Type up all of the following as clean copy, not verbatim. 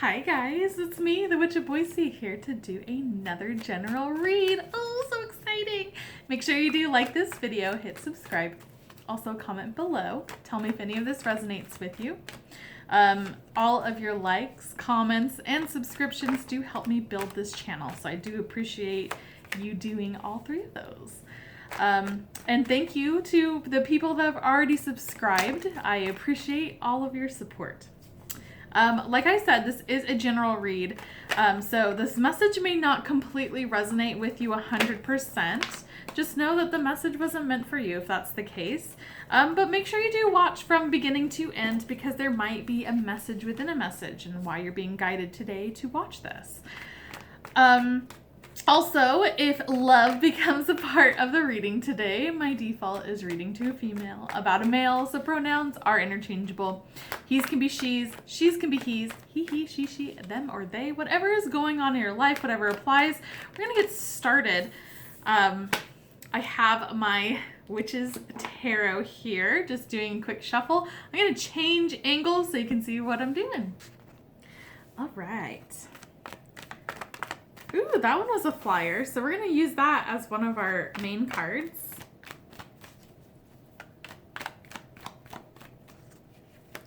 Hi guys, it's me, the Witch of Boise, here to do another general read. Oh, so exciting! Make sure you do like this video, hit subscribe. Also comment below. Tell me if any of this resonates with you. All of your likes, comments, and subscriptions do help me build this channel, so I do appreciate you doing all three of those. And thank you to the people that have already subscribed. I appreciate all of your support. Like I said, this is a general read, so this message may not completely resonate with you 100%. Just know that the message wasn't meant for you if that's the case. But make sure you do watch from beginning to end because there might be a message within a message and why you're being guided today to watch this. Also, if love becomes a part of the reading today, my default is reading to a female about a male, so pronouns are interchangeable. He's can be she's can be he's, he, she, them, or they, whatever is going on in your life, whatever applies. We're gonna get started. I have my Witch's Tarot here, just doing a quick shuffle. I'm gonna change angles so you can see what I'm doing. All right. Ooh, that one was a flyer, so we're going to use that as one of our main cards.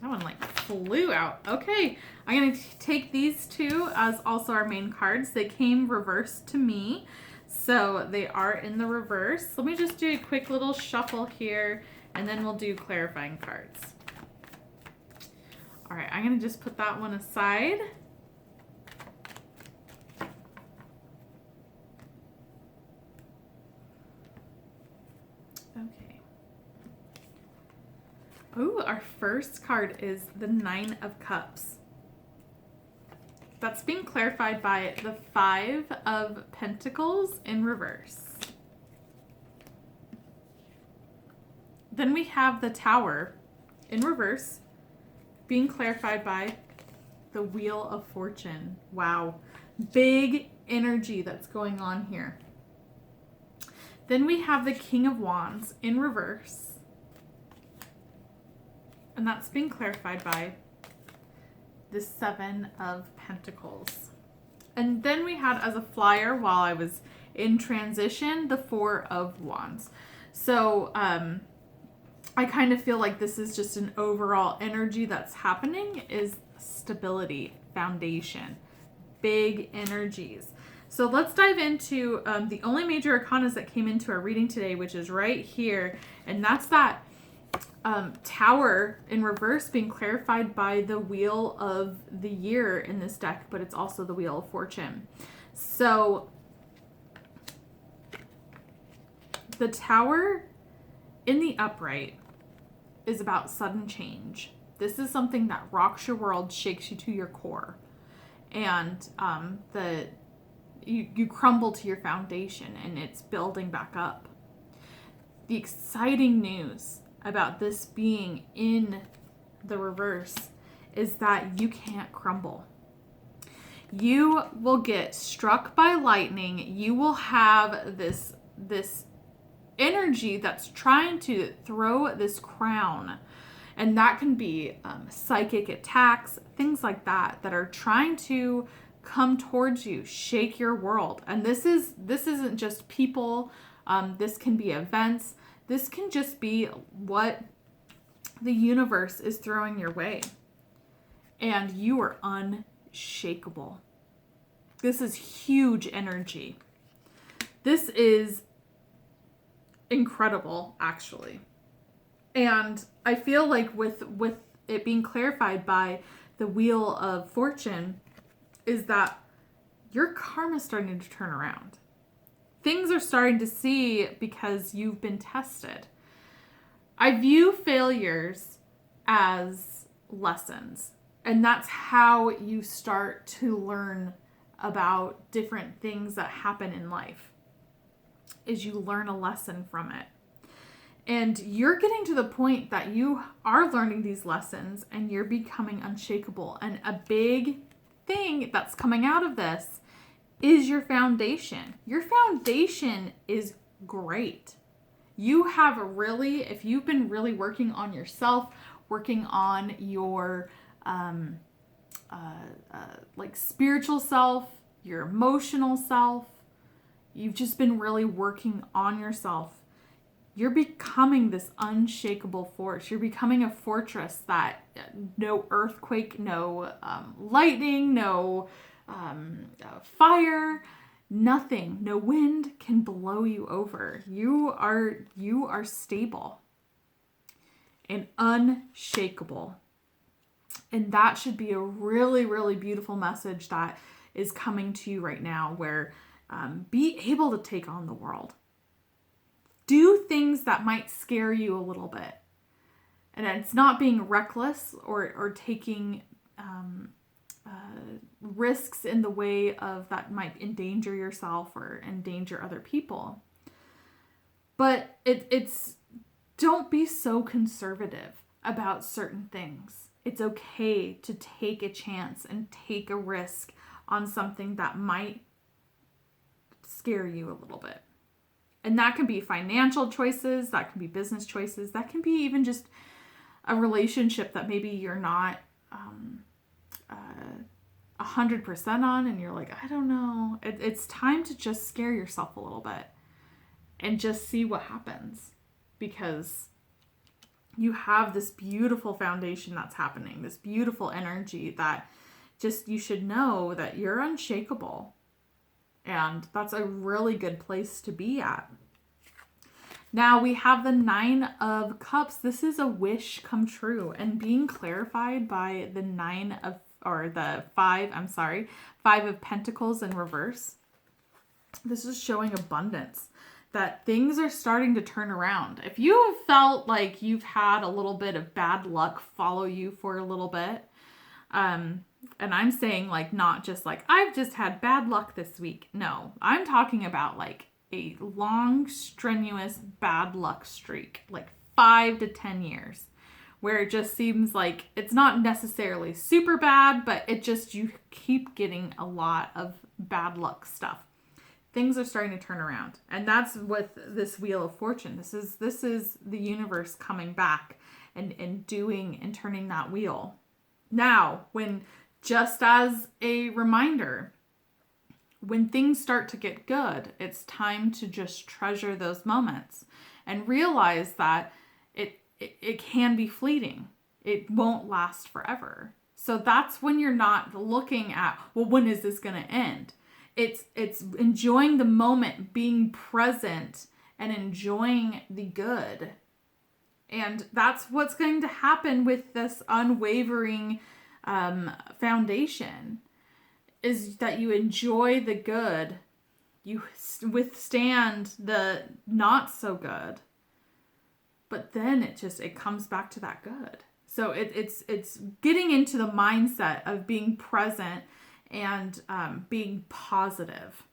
That one like flew out. Okay, I'm going to take these two as also our main cards. They came reversed to me, so they are in the reverse. Let me just do a quick little shuffle here, and then we'll do clarifying cards. All right, I'm going to just put that one aside. Okay. Ooh, our first card is the Nine of Cups. That's being clarified by the Five of Pentacles in reverse. Then we have the Tower in reverse, being clarified by the Wheel of Fortune. Wow, big energy that's going on here. Then we have the King of Wands in reverse. And that's being clarified by the Seven of Pentacles. And then we had as a flyer while I was in transition, the Four of Wands. So I kind of feel like this is just an overall energy that's happening is stability, foundation, big energies. So let's dive into the only major arcanas that came into our reading today, which is right here. And that's that Tower in reverse being clarified by the Wheel of the Year in this deck, but it's also the Wheel of Fortune. So the Tower in the upright is about sudden change. This is something that rocks your world, shakes you to your core. And you crumble to your foundation and it's building back up. The exciting news about this being in the reverse is that you can't crumble. You will get struck by lightning. You will have this energy that's trying to throw this crown. And that can be psychic attacks, things like that are trying to come towards you, shake your world. And this isn't just people. This can be events. This can just be what the universe is throwing your way. And you are unshakable. This is huge energy. This is incredible, actually. And I feel like with it being clarified by the Wheel of Fortune, is that your karma is starting to turn around. Things are starting to see because you've been tested. I view failures as lessons, and that's how you start to learn about different things that happen in life, is you learn a lesson from it. And you're getting to the point that you are learning these lessons and you're becoming unshakable. And a big thing that's coming out of this is your foundation. Your foundation is great. You have really, if you've been really working on yourself, working on your like spiritual self, your emotional self. You've just been really working on yourself. You're becoming this unshakable force. You're becoming a fortress that no earthquake, no lightning, no fire, nothing, no wind can blow you over. You are stable and unshakable. And that should be a really, really beautiful message that is coming to you right now, where be able to take on the world. Do things that might scare you a little bit. And it's not being reckless or taking risks in the way of that might endanger yourself or endanger other people. But it's don't be so conservative about certain things. It's okay to take a chance and take a risk on something that might scare you a little bit. And that can be financial choices, that can be business choices, that can be even just a relationship that maybe you're not 100% on, and you're like, I don't know. It's time to just scare yourself a little bit and just see what happens, because you have this beautiful foundation that's happening, this beautiful energy that just, you should know that you're unshakable. And that's a really good place to be at. Now we have the 9 of Cups. This is a wish come true and being clarified by the 5 of Pentacles in reverse. This is showing abundance, that things are starting to turn around. If you have felt like you've had a little bit of bad luck follow you for a little bit, and I'm saying like not just like I've just had bad luck this week. No, I'm talking about like a long, strenuous bad luck streak, like 5 to 10 years, where it just seems like it's not necessarily super bad, but it just, you keep getting a lot of bad luck stuff. Things are starting to turn around. And that's with this Wheel of Fortune. This is the universe coming back and doing and turning that wheel. Now, just as a reminder, when things start to get good, it's time to just treasure those moments and realize that it can be fleeting. It won't last forever. So that's when you're not looking at, well, when is this going to end? It's enjoying the moment, being present and enjoying the good. And that's what's going to happen with this unwavering foundation, is that you enjoy the good. You withstand the not so good. But then it comes back to that good. So it's getting into the mindset of being present and being positive.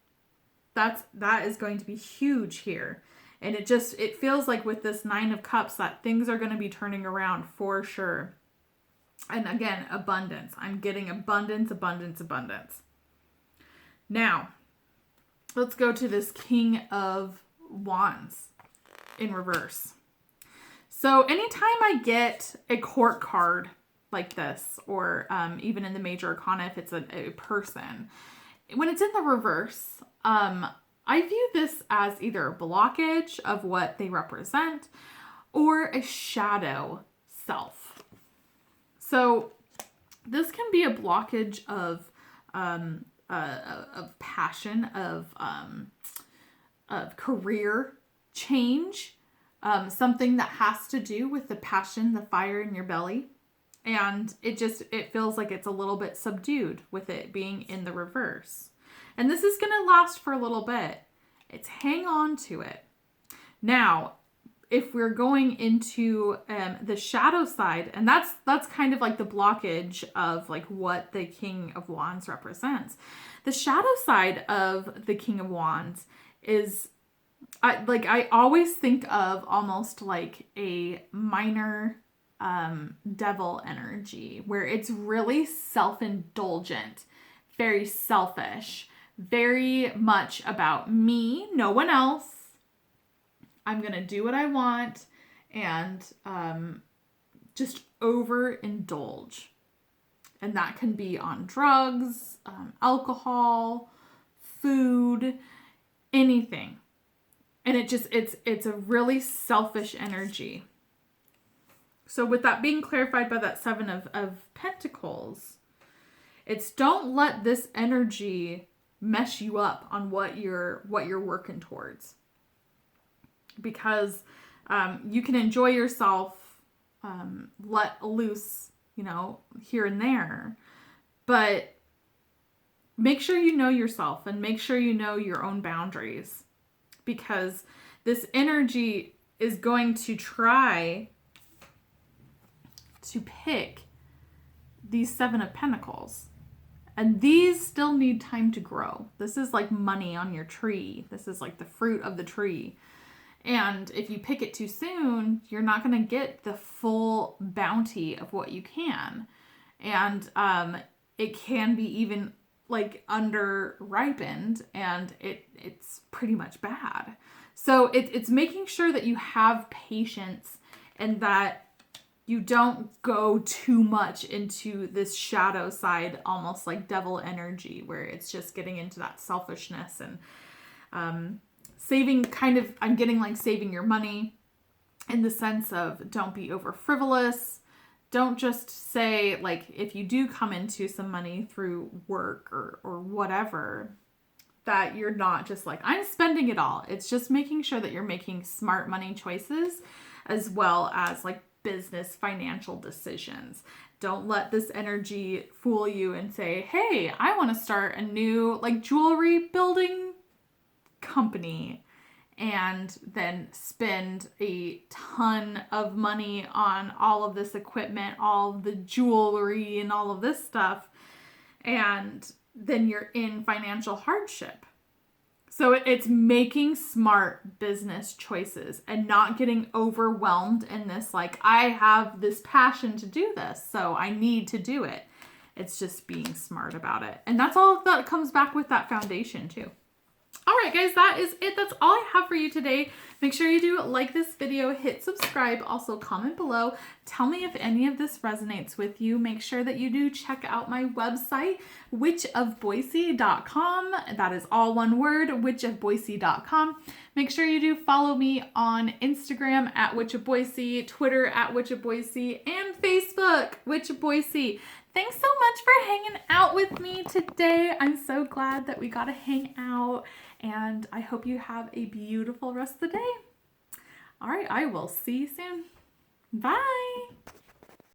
That is going to be huge here. And it feels like with this 9 of Cups that things are going to be turning around for sure. And again, abundance. I'm getting abundance, abundance, abundance. Now, let's go to this King of Wands in reverse. So anytime I get a court card like this, or even in the major arcana, if it's a person, when it's in the reverse, I view this as either a blockage of what they represent or a shadow self. So this can be a blockage of passion, of career change, something that has to do with the passion, the fire in your belly. And it feels like it's a little bit subdued with it being in the reverse. And this is going to last for a little bit. It's hang on to it. Now, if we're going into the shadow side, and that's kind of like the blockage of like what the King of Wands represents. The shadow side of the King of Wands is, I always think of almost like a minor devil energy, where it's really self-indulgent, very selfish, very much about me, no one else. I'm going to do what I want and just overindulge. And that can be on drugs, alcohol, food, anything. And it's a really selfish energy. So with that being clarified by that Seven of Pentacles, it's don't let this energy mess you up on what you're working towards. Because you can enjoy yourself, let loose, here and there. But make sure you know yourself and make sure you know your own boundaries. Because this energy is going to try to pick these Seven of Pentacles. And these still need time to grow. This is like money on your tree. This is like the fruit of the tree. And if you pick it too soon, you're not going to get the full bounty of what you can. And it can be even like under ripened, and it's pretty much bad. So it's making sure that you have patience and that you don't go too much into this shadow side, almost like devil energy, where it's just getting into that selfishness and saving, kind of, I'm getting like saving your money in the sense of don't be over frivolous. Don't just say, like, if you do come into some money through work or whatever, that you're not just like, I'm spending it all. It's just making sure that you're making smart money choices as well as like business financial decisions. Don't let this energy fool you and say, hey, I want to start a new like jewelry building company, and then spend a ton of money on all of this equipment, all of the jewelry and all of this stuff, and then you're in financial hardship. So it's making smart business choices and not getting overwhelmed in this, like, I have this passion to do this, so I need to do it. It's just being smart about it. And that's all that comes back with that foundation too. All right, guys, that is it. That's all I have for you today. Make sure you do like this video, hit subscribe, also comment below. Tell me if any of this resonates with you. Make sure that you do check out my website, witchofboise.com. That is all one word, witchofboise.com. Make sure you do follow me on Instagram at witchofboise, Twitter at witchofboise, and Facebook, witchofboise. Thanks so much for hanging out with me today. I'm so glad that we got to hang out, and I hope you have a beautiful rest of the day. All right, I will see you soon. Bye.